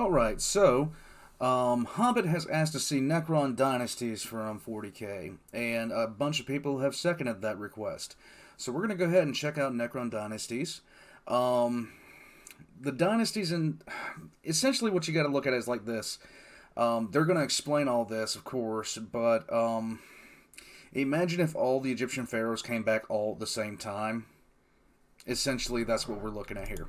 Alright, so, Hobbit has asked to see Necron Dynasties from 40k, and a bunch of people have seconded that request. So we're going to go ahead and check out Necron Dynasties. The Dynasties, and essentially what you got to look at is like this. They're going to explain all this, of course, but imagine if all the Egyptian pharaohs came back all at the same time. Essentially, that's what we're looking at here.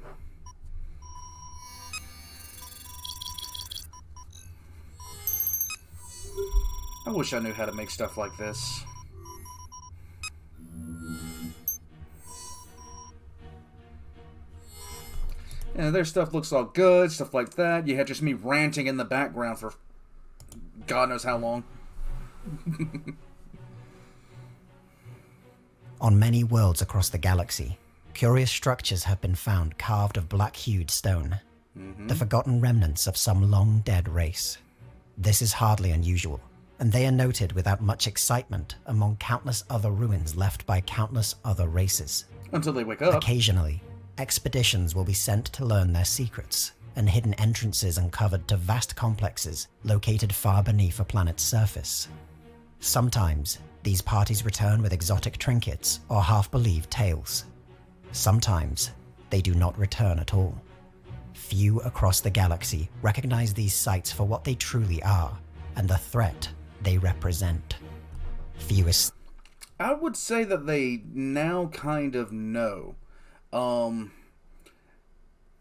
I wish I knew how to make stuff like this. And their stuff looks all good, stuff like that. You had just me ranting in the background for God knows how long. On many worlds across the galaxy, curious structures have been found carved of black-hued stone, the forgotten remnants of some long-dead race. This is hardly unusual, and they are noted without much excitement among countless other ruins left by countless other races. Until they wake up. Occasionally, expeditions will be sent to learn their secrets, and hidden entrances uncovered to vast complexes located far beneath a planet's surface. Sometimes, these parties return with exotic trinkets or half-believed tales. Sometimes, they do not return at all. Few across the galaxy recognize these sites for what they truly are, and the threat they represent. Fewest. I would say that they now kind of know.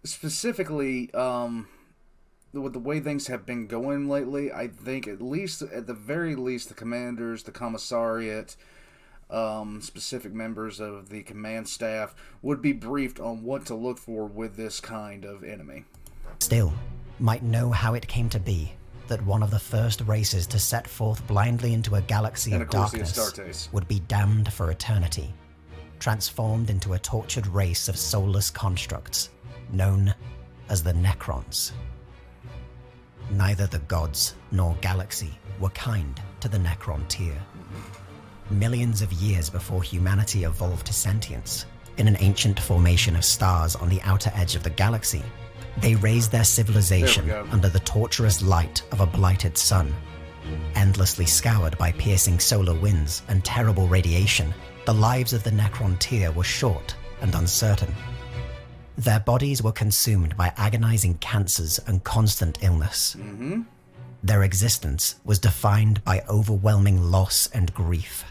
Specifically, with the way things have been going lately, I think at the very least, the commanders, the commissariat, specific members of the command staff would be briefed on what to look for with this kind of enemy. Still, might know how it came to be that one of the first races to set forth blindly into a galaxy of darkness would be damned for eternity, transformed into a tortured race of soulless constructs, known as the Necrons. Neither the gods nor galaxy were kind to the Necrontyr. Millions of years before humanity evolved to sentience, in an ancient formation of stars on the outer edge of the galaxy, they raised their civilization under the torturous light of a blighted sun. Endlessly scoured by piercing solar winds and terrible radiation, the lives of the Necrontyr were short and uncertain. Their bodies were consumed by agonizing cancers and constant illness. Their existence was defined by overwhelming loss and grief.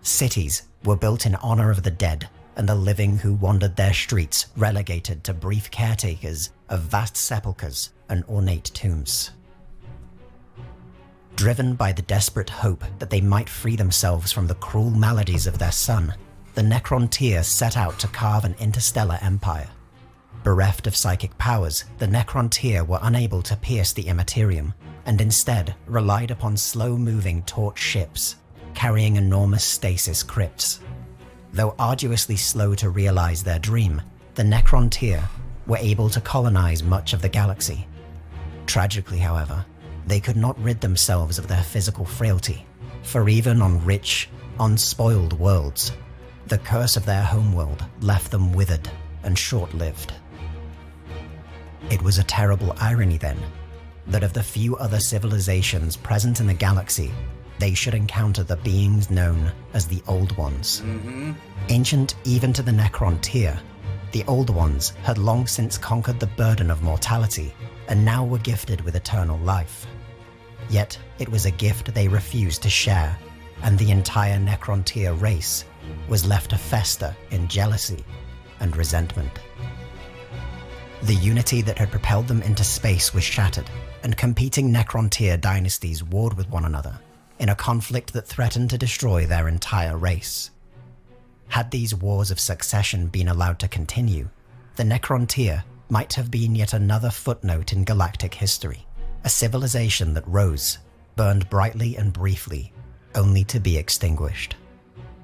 Cities were built in honor of the dead, and the living who wandered their streets relegated to brief caretakers of vast sepulchres and ornate tombs. Driven by the desperate hope that they might free themselves from the cruel maladies of their sun, the Necrontyr set out to carve an interstellar empire. Bereft of psychic powers, the Necrontyr were unable to pierce the immaterium, and instead relied upon slow-moving torch ships, carrying enormous stasis crypts. Though arduously slow to realize their dream, the Necrontyr were able to colonize much of the galaxy. Tragically, however, they could not rid themselves of their physical frailty, for even on rich, unspoiled worlds, the curse of their homeworld left them withered and short-lived. It was a terrible irony, then, that of the few other civilizations present in the galaxy, they should encounter the beings known as the Old Ones. Ancient even to the Necrontyr, the Old Ones had long since conquered the burden of mortality and now were gifted with eternal life. Yet it was a gift they refused to share, and the entire Necrontyr race was left to fester in jealousy and resentment. The unity that had propelled them into space was shattered, and competing Necrontyr dynasties warred with one another in a conflict that threatened to destroy their entire race. Had these wars of succession been allowed to continue, the Necrontyr might have been yet another footnote in galactic history, a civilization that rose, burned brightly and briefly, only to be extinguished.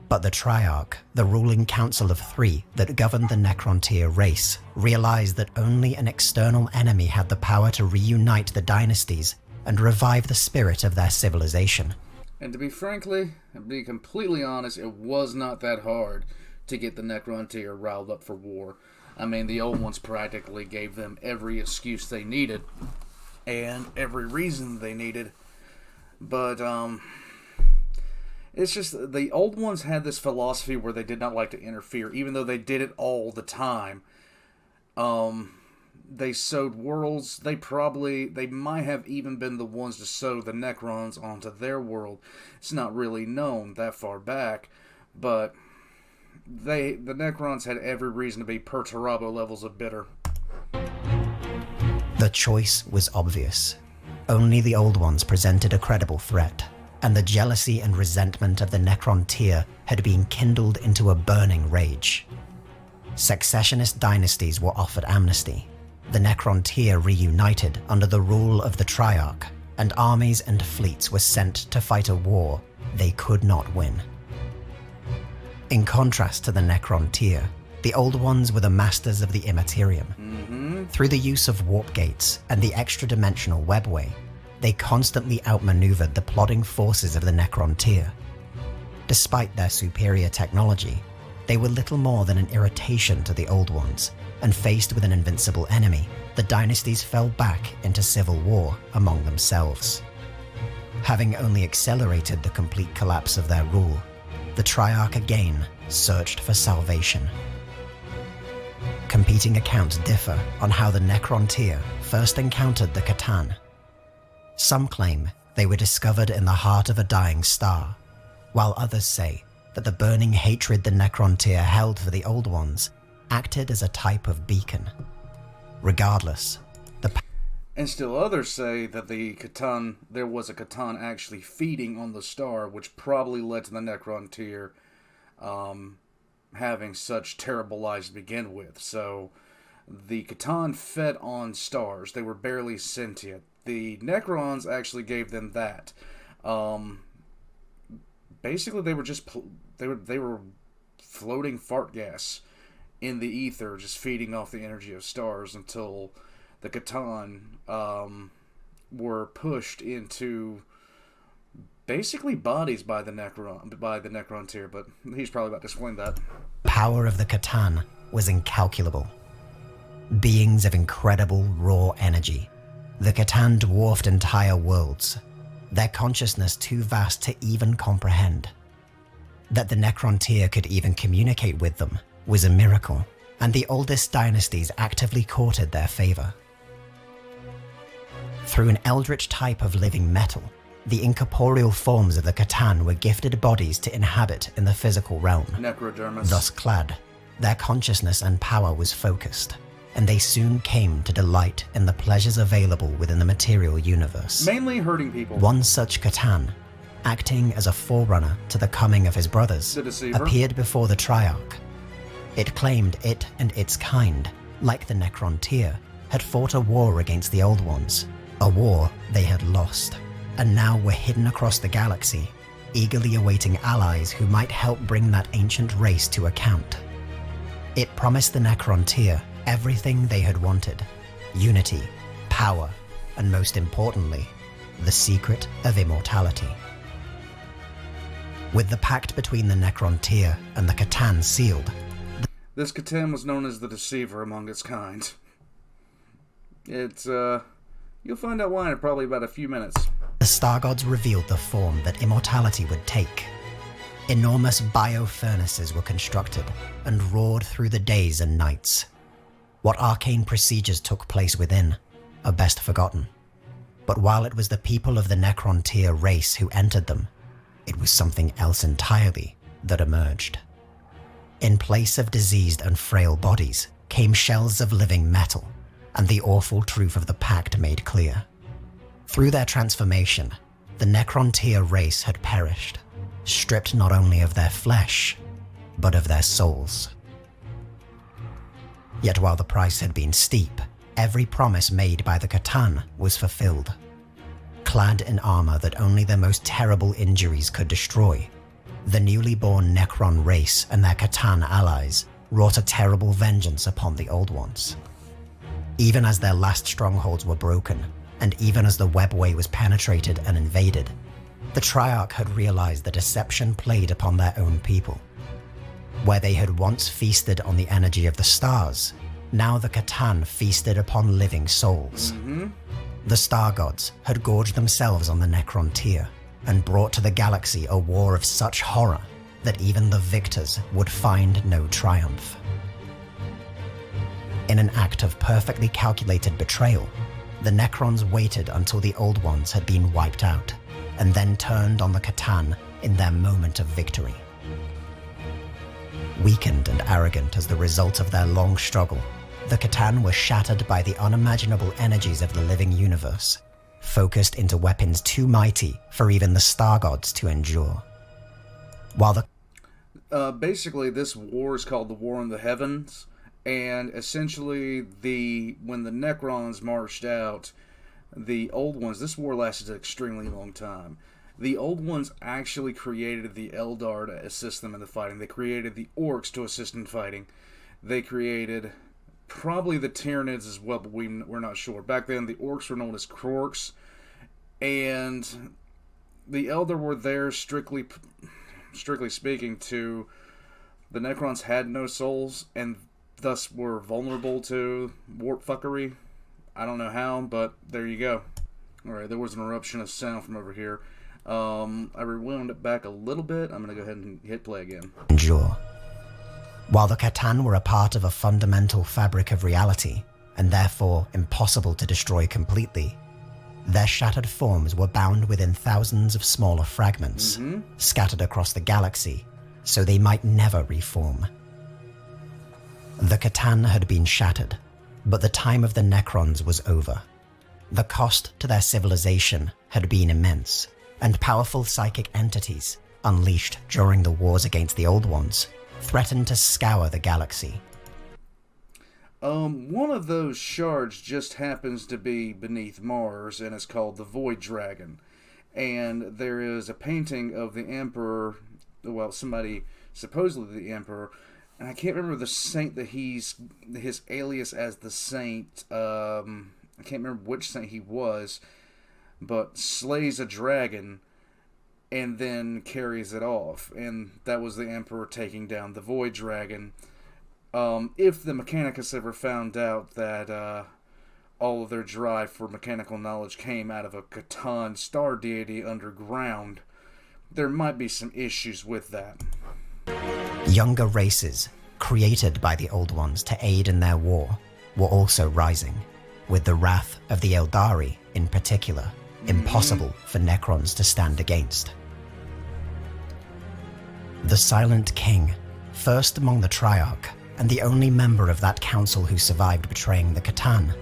But the Triarch, the ruling council of three that governed the Necrontyr race, realized that only an external enemy had the power to reunite the dynasties and revive the spirit of their civilization. And to be completely honest, it was not that hard to get the Necrontyr riled up for war. I mean, the Old Ones practically gave them every excuse they needed and every reason they needed. But it's just the old ones had this philosophy where they did not like to interfere, even though they did it all the time. They sowed worlds. They might have even been the ones to sow the Necrons onto their world. It's not really known that far back, but the Necrons had every reason to be Perturabo levels of bitter. The choice was obvious. Only the Old Ones presented a credible threat, and the jealousy and resentment of the Necrontyr had been kindled into a burning rage. Successionist dynasties were offered amnesty. The Necrontyr reunited under the rule of the Triarch, and armies and fleets were sent to fight a war they could not win. In contrast to the Necrontyr, the Old Ones were the masters of the Immaterium. Through the use of warp gates and the extra-dimensional webway, they constantly outmaneuvered the plodding forces of the Necrontyr. Despite their superior technology, they were little more than an irritation to the Old Ones, and faced with an invincible enemy, the dynasties fell back into civil war among themselves. Having only accelerated the complete collapse of their rule, the Triarch again searched for salvation. Competing accounts differ on how the Necrontyr first encountered the Catan. Some claim they were discovered in the heart of a dying star, while others say that the burning hatred the Necrontyr held for the Old Ones acted as a type of beacon. Regardless, and still others say that there was a Catan actually feeding on the star, which probably led to the Necrontyr having such terrible lives to begin with. So the Catan fed on stars. They were barely sentient. The Necrons actually gave them that. Basically, they were just they were floating fart gas in the ether, just feeding off the energy of stars until the Catan were pushed into basically bodies by the Necrontyr, but he's probably about to explain that. Power of the Catan was incalculable. Beings of incredible raw energy, the Catan dwarfed entire worlds, their consciousness too vast to even comprehend. That the Necrontyr could even communicate with them was a miracle, and the oldest dynasties actively courted their favor. Through an eldritch type of living metal, the incorporeal forms of the Catan were gifted bodies to inhabit in the physical realm. Necrodermis. Thus clad, their consciousness and power was focused, and they soon came to delight in the pleasures available within the material universe. Mainly hurting people. One such Catan, acting as a forerunner to the coming of his brothers, The Deceiver, appeared before the Triarch. It claimed it and its kind, like the Necrontyr, had fought a war against the Old Ones, a war they had lost, and now were hidden across the galaxy, eagerly awaiting allies who might help bring that ancient race to account. It promised the Necrontyr everything they had wanted: unity, power, and most importantly, the secret of immortality. With the pact between the Necrontyr and the Catan sealed, this Catan was known as the Deceiver among its kind. It's, you'll find out why in probably about a few minutes. The Star Gods revealed the form that immortality would take. Enormous bio-furnaces were constructed and roared through the days and nights. What arcane procedures took place within are best forgotten. But while it was the people of the Necrontyr race who entered them, it was something else entirely that emerged. In place of diseased and frail bodies came shells of living metal, and the awful truth of the Pact made clear. Through their transformation, the Necrontyr race had perished, stripped not only of their flesh, but of their souls. Yet while the price had been steep, every promise made by the Catan was fulfilled. Clad in armor that only the most terrible injuries could destroy, the newly born Necron race and their Catan allies wrought a terrible vengeance upon the Old Ones. Even as their last strongholds were broken, and even as the webway was penetrated and invaded, the Triarch had realized the deception played upon their own people. Where they had once feasted on the energy of the stars, now the Catan feasted upon living souls. The Star Gods had gorged themselves on the Necrontyr and brought to the galaxy a war of such horror that even the victors would find no triumph. In an act of perfectly calculated betrayal, the Necrons waited until the Old Ones had been wiped out, and then turned on the C'tan in their moment of victory. Weakened and arrogant as the result of their long struggle, the C'tan were shattered by the unimaginable energies of the living universe, focused into weapons too mighty for even the Star Gods to endure. While the basically, this war is called the War in the Heavens, and essentially, when the Necrons marched out, the Old Ones, this war lasted an extremely long time. The Old Ones actually created the Eldar to assist them in the fighting. They created the Orcs to assist in fighting. They created probably the Tyranids as well, but we're not sure. Back then, the Orcs were known as Krorks, and the Eldar were there strictly speaking to... The Necrons had no souls, and thus were vulnerable to warp fuckery. I don't know how, but there you go. Alright, there was an eruption of sound from over here. I rewound it back a little bit. I'm going to go ahead and hit play again. Endure. While the C'tan were a part of a fundamental fabric of reality, and therefore impossible to destroy completely, their shattered forms were bound within thousands of smaller fragments, scattered across the galaxy, so they might never reform. The C'tan had been shattered, but the time of the Necrons was over. The cost to their civilization had been immense, and powerful psychic entities, unleashed during the wars against the Old Ones, threatened to scour the galaxy. One of those shards just happens to be beneath Mars, and it's called the Void Dragon. And there is a painting of the Emperor, well, somebody, supposedly the Emperor, and I can't remember the saint that his alias as the saint, I can't remember which saint he was, but slays a dragon and then carries it off. And that was the Emperor taking down the Void Dragon. If the Mechanicus ever found out that all of their drive for mechanical knowledge came out of a C'tan star deity underground, there might be some issues with that. Younger races, created by the Old Ones to aid in their war, were also rising, with the wrath of the Eldari, in particular, impossible for Necrons to stand against. The Silent King, first among the Triarch, and the only member of that council who survived betraying the C'tan,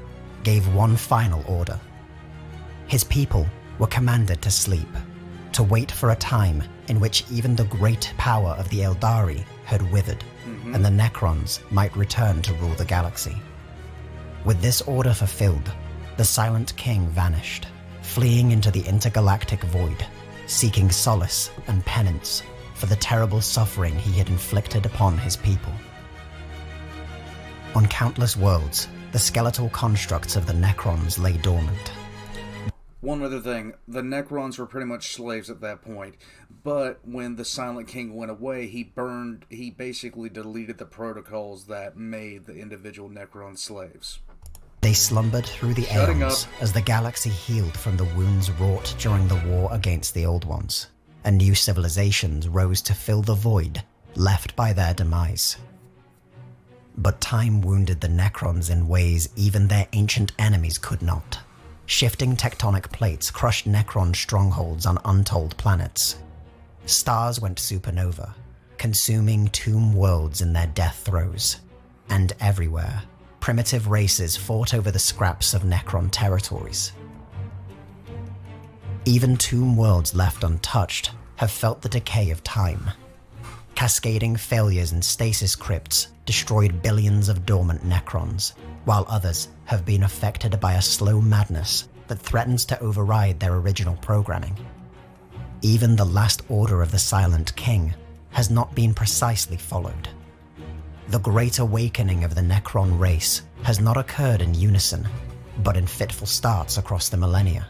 gave one final order. His people were commanded to sleep, to wait for a time in which even the great power of the Eldari had withered, and the Necrons might return to rule the galaxy. With this order fulfilled, the Silent King vanished, fleeing into the intergalactic void, seeking solace and penance for the terrible suffering he had inflicted upon his people. On countless worlds, the skeletal constructs of the Necrons lay dormant. One other thing, the Necrons were pretty much slaves at that point, but when the Silent King went away, he basically deleted the protocols that made the individual Necron slaves. They slumbered through the aeons as the galaxy healed from the wounds wrought during the war against the Old Ones, and new civilizations rose to fill the void left by their demise. But time wounded the Necrons in ways even their ancient enemies could not. Shifting tectonic plates crushed Necron strongholds on untold planets. Stars went supernova, consuming tomb worlds in their death throes. And everywhere, primitive races fought over the scraps of Necron territories. Even tomb worlds left untouched have felt the decay of time. Cascading failures in stasis crypts destroyed billions of dormant Necrons, while others have been affected by a slow madness that threatens to override their original programming. Even the last order of the Silent King has not been precisely followed. The great awakening of the Necron race has not occurred in unison, but in fitful starts across the millennia.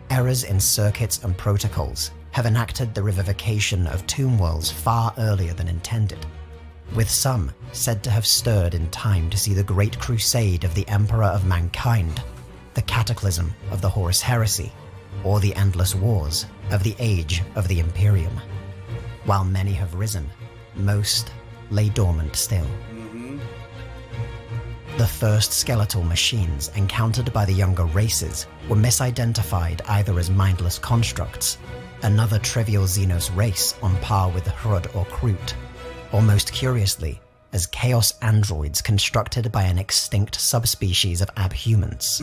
Errors in circuits and protocols have enacted the revivification of tomb worlds far earlier than intended, with some said to have stirred in time to see the great crusade of the Emperor of Mankind, the cataclysm of the Horus Heresy, or the endless wars of the Age of the Imperium. While many have risen, most lay dormant still. The first skeletal machines encountered by the younger races were misidentified either as mindless constructs, another trivial Xenos race on par with Hrud or Kroot, or most curiously, as chaos androids constructed by an extinct subspecies of abhumans.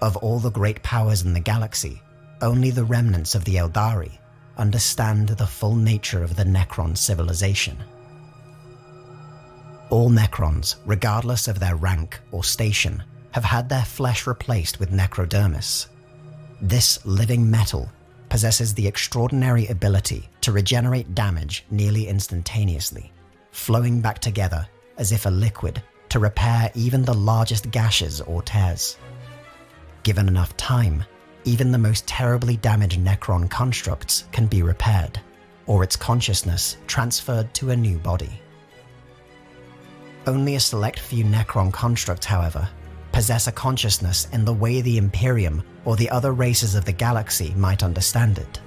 Of all the great powers in the galaxy, only the remnants of the Eldari understand the full nature of the Necron civilization. All Necrons, regardless of their rank or station, have had their flesh replaced with necrodermis. This living metal possesses the extraordinary ability to regenerate damage nearly instantaneously, flowing back together as if a liquid to repair even the largest gashes or tears. Given enough time, even the most terribly damaged Necron constructs can be repaired, or its consciousness transferred to a new body. Only a select few Necron constructs, however, possess a consciousness in the way the Imperium or the other races of the galaxy might understand it.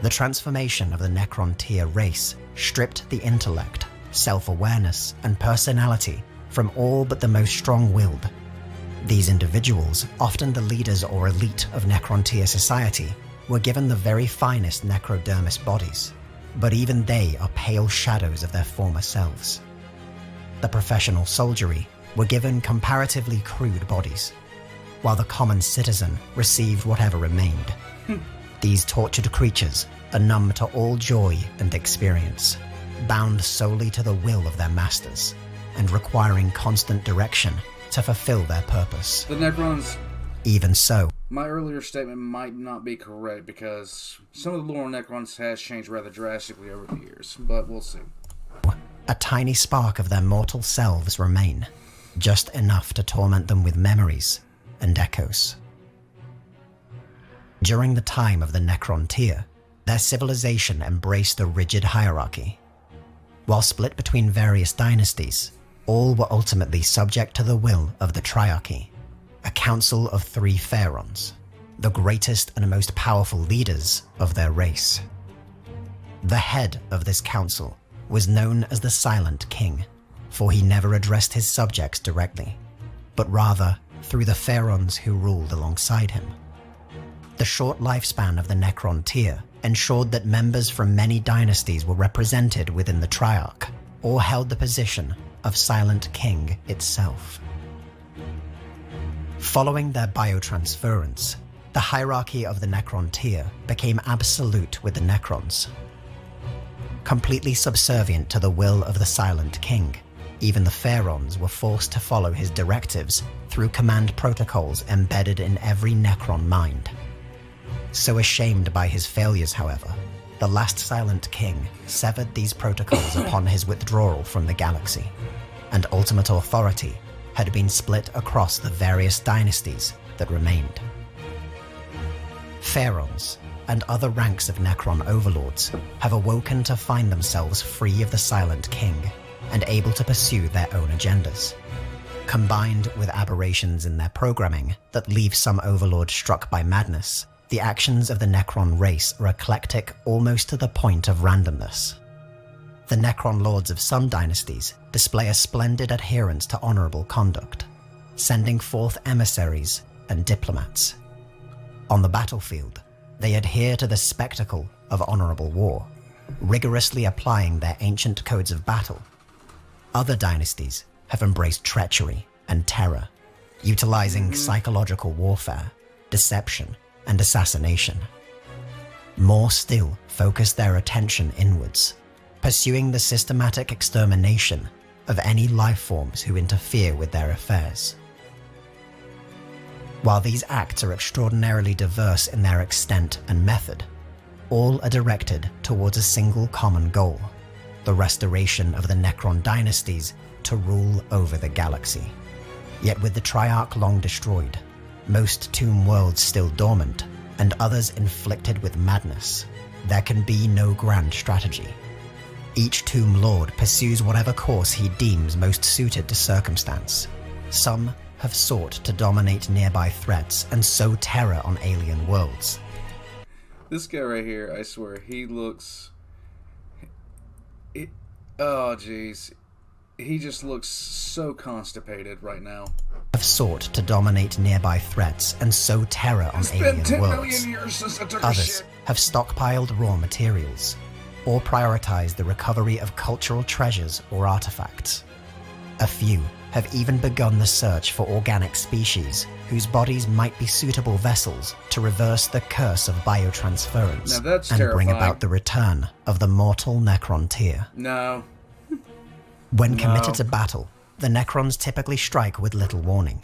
The transformation of the Necrontyr race stripped the intellect, self-awareness, and personality from all but the most strong-willed. These individuals, often the leaders or elite of Necrontyr society, were given the very finest necrodermis bodies, but even they are pale shadows of their former selves. The professional soldiery were given comparatively crude bodies, while the common citizen received whatever remained. These tortured creatures are numb to all joy and experience, bound solely to the will of their masters, and requiring constant direction to fulfill their purpose. The Necrons... Even so, my earlier statement might not be correct because some of the lore on Necrons has changed rather drastically over the years, but we'll see. A tiny spark of their mortal selves remain, just enough to torment them with memories and echoes. During the time of the Necrontyr, their civilization embraced a rigid hierarchy. While split between various dynasties, all were ultimately subject to the will of the Triarchy, a council of 3 pharaons, the greatest and most powerful leaders of their race. The head of this council was known as the Silent King, for he never addressed his subjects directly, but rather through the pharaons who ruled alongside him. The short lifespan of the Necrontyr ensured that members from many dynasties were represented within the Triarch, or held the position of Silent King itself. Following their biotransference, the hierarchy of the Necrontyr became absolute with the Necrons. Completely subservient to the will of the Silent King, even the pharaons were forced to follow his directives through command protocols embedded in every Necron mind. So ashamed by his failures, however, the last Silent King severed these protocols upon his withdrawal from the galaxy, and ultimate authority had been split across the various dynasties that remained. Pharaons and other ranks of Necron overlords have awoken to find themselves free of the Silent King and able to pursue their own agendas. Combined with aberrations in their programming that leave some overlords struck by madness, the actions of the Necron race are eclectic almost to the point of randomness. The Necron lords of some dynasties display a splendid adherence to honorable conduct, sending forth emissaries and diplomats. On the battlefield, they adhere to the spectacle of honorable war, rigorously applying their ancient codes of battle. Other dynasties have embraced treachery and terror, utilizing psychological warfare, deception, and assassination. More still focus their attention inwards, pursuing the systematic extermination of any life forms who interfere with their affairs. While these acts are extraordinarily diverse in their extent and method, all are directed towards a single common goal: the restoration of the Necron dynasties to rule over the galaxy. Yet with the Triarch long destroyed, most tomb worlds still dormant, and others inflicted with madness, there can be no grand strategy. Each tomb lord pursues whatever course he deems most suited to circumstance. Some have sought to dominate nearby threats and sow terror on alien worlds. This guy right here, I swear, he looks... Oh, jeez. He just looks so constipated right now. Have sought to dominate nearby threats and sow terror on alien It's been 10 worlds. million years since I took a Others shit. have stockpiled raw materials, or prioritized the recovery of cultural treasures or artifacts. A few have even begun the search for organic species whose bodies might be suitable vessels to reverse the curse of biotransference Now that's and bring terrifying. about the return of the mortal Necrontyr. No. When committed to battle, the Necrons typically strike with little warning.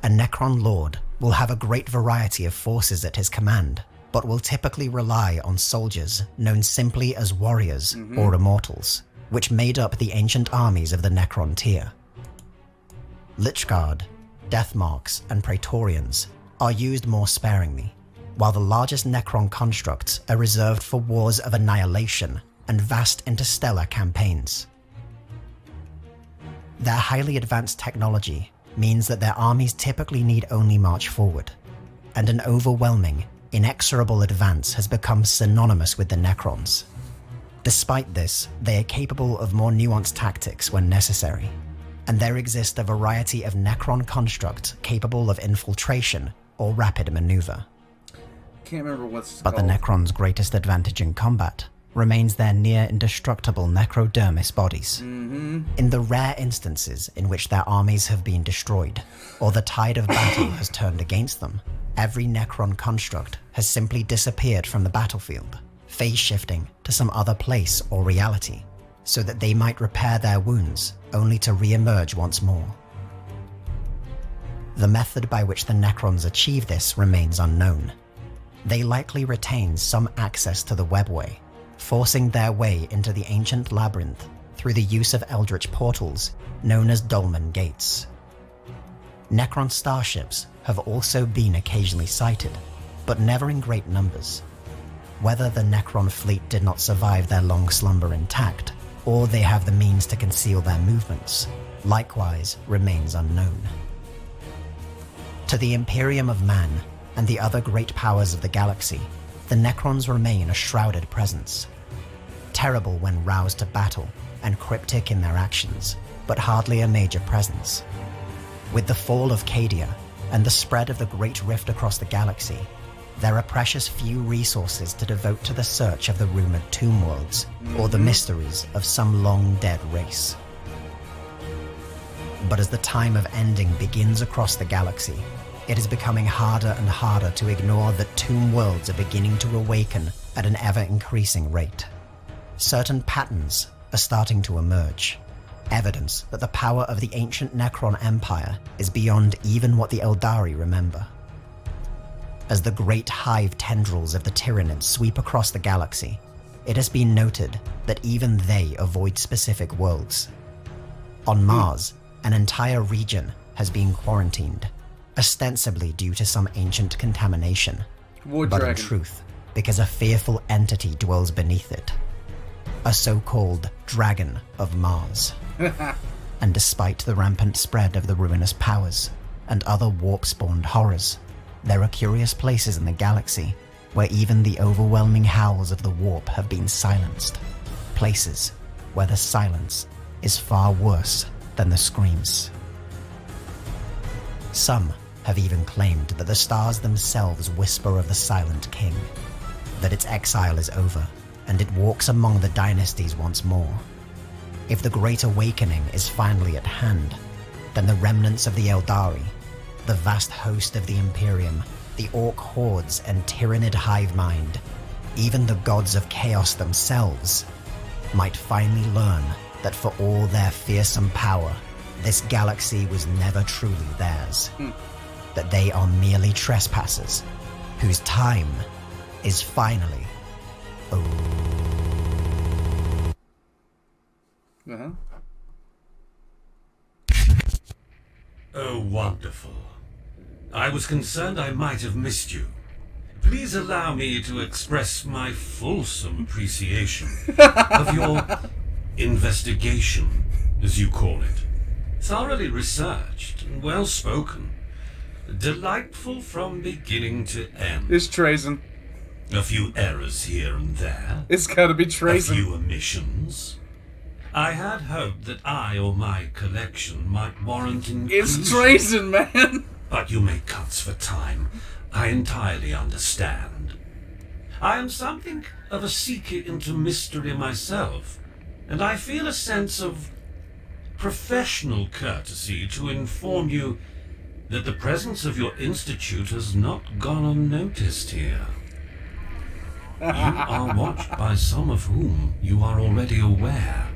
A Necron Lord will have a great variety of forces at his command, but will typically rely on soldiers known simply as warriors or immortals, which made up the ancient armies of the Necrontyr. Lichguard, Deathmarks, and Praetorians are used more sparingly, while the largest Necron constructs are reserved for wars of annihilation and vast interstellar campaigns. Their highly advanced technology means that their armies typically need only march forward, and an overwhelming, inexorable advance has become synonymous with the Necrons. Despite this, they are capable of more nuanced tactics when necessary, and there exist a variety of Necron constructs capable of infiltration or rapid maneuver. Can't remember what's But called. the Necrons' greatest advantage in combat remains their near-indestructible necrodermis bodies. In the rare instances in which their armies have been destroyed, or the tide of battle has turned against them, every Necron construct has simply disappeared from the battlefield, phase-shifting to some other place or reality, so that they might repair their wounds, only to re-emerge once more. The method by which the Necrons achieve this remains unknown. They likely retain some access to the webway, forcing their way into the ancient labyrinth through the use of eldritch portals known as Dolmen Gates. Necron starships have also been occasionally sighted, but never in great numbers. Whether the Necron fleet did not survive their long slumber intact, or they have the means to conceal their movements, likewise remains unknown. To the Imperium of Man and the other great powers of the galaxy, the Necrons remain a shrouded presence. Terrible when roused to battle and cryptic in their actions, but hardly a major presence. With the fall of Cadia and the spread of the Great Rift across the galaxy, there are precious few resources to devote to the search of the rumored tomb worlds or the mysteries of some long-dead race. But as the time of ending begins across the galaxy, it is becoming harder and harder to ignore that tomb worlds are beginning to awaken at an ever-increasing rate. Certain patterns are starting to emerge, evidence that the power of the ancient Necron Empire is beyond even what the Eldari remember. As the great hive tendrils of the Tyranids sweep across the galaxy, it has been noted that even they avoid specific worlds. On Mars, an entire region has been quarantined, ostensibly due to some ancient contamination, Wood but dragon. in truth, because a fearful entity dwells beneath it. A so-called Dragon of Mars. And despite the rampant spread of the ruinous powers and other warp-spawned horrors, there are curious places in the galaxy where even the overwhelming howls of the warp have been silenced. Places where the silence is far worse than the screams. Some have even claimed that the stars themselves whisper of the Silent King, that its exile is over, and it walks among the dynasties once more. If the Great Awakening is finally at hand, then the remnants of the Eldari, the vast host of the Imperium, the Orc hordes and Tyranid hive mind, even the gods of chaos themselves, might finally learn that for all their fearsome power, this galaxy was never truly theirs. That they are merely trespassers, whose time is finally over. Oh, wonderful. I was concerned I might have missed you. Please allow me to express my fulsome appreciation of your investigation, as you call it. Thoroughly researched and well spoken. Delightful from beginning to end. It's Trazen. A few errors here and there. It's gotta be A Trazen. few omissions. I had hoped that I or my collection might warrant inclusion. It's Trazen, man. But you make cuts for time. I entirely understand. I am something of a seeker into mystery myself, and I feel a sense of professional courtesy to inform you that the presence of your institute has not gone unnoticed here. You are watched by some of whom you are already aware,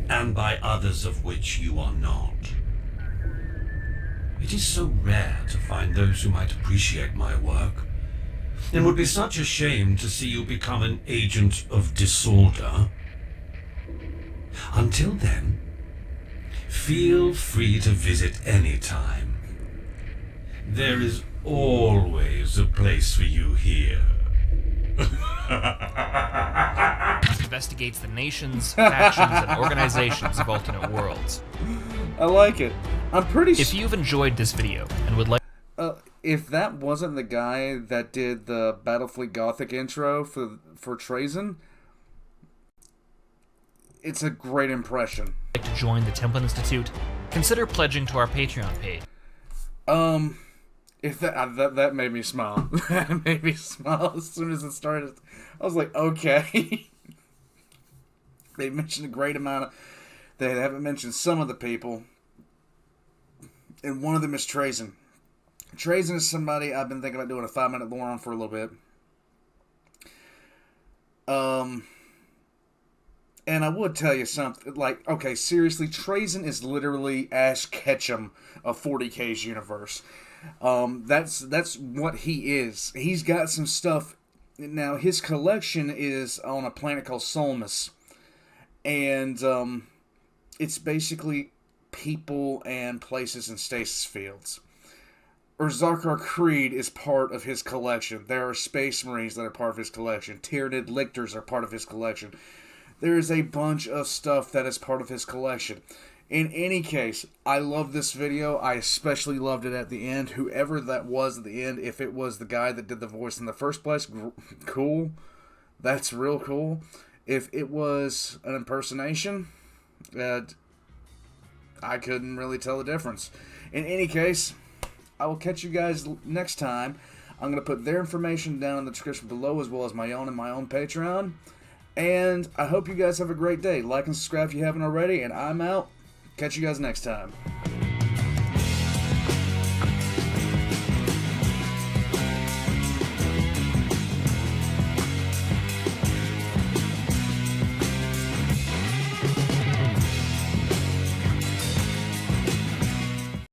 and by others of which you are not. It is so rare to find those who might appreciate my work, and would be such a shame to see you become an agent of disorder. Until then, feel free to visit any time. There is always a place for you here. Investigates the nations, factions, and organizations of alternate worlds. I like it. I'm pretty If you've enjoyed this video and would like... if that wasn't the guy that did the Battlefleet Gothic intro for Trazen, it's a great impression. to join the Templin Institute, consider pledging to our Patreon page. If that made me smile. That made me smile as soon as it started. I was like, okay. They mentioned a great amount of... They haven't mentioned some of the people. And one of them is Trazen. Trazen is somebody I've been thinking about doing a 5-minute lore on for a little bit. And I would tell you something, like, okay, seriously, Trazen is literally Ash Ketchum of 40K's universe. That's what he is. He's got some stuff. Now, his collection is on a planet called Solmus. And it's basically people and places in stasis fields. Urzarkar Creed is part of his collection. There are Space Marines that are part of his collection. Tyranid Lictors are part of his collection. There is a bunch of stuff that is part of his collection. In any case, I love this video. I especially loved it at the end. Whoever that was at the end, if it was the guy that did the voice in the first place, cool. That's real cool. If it was an impersonation, I couldn't really tell the difference. In any case, I will catch you guys next time. I'm going to put their information down in the description below, as well as my own and my own Patreon. And I hope you guys have a great day. Like and subscribe if you haven't already, and I'm out. Catch you guys next time.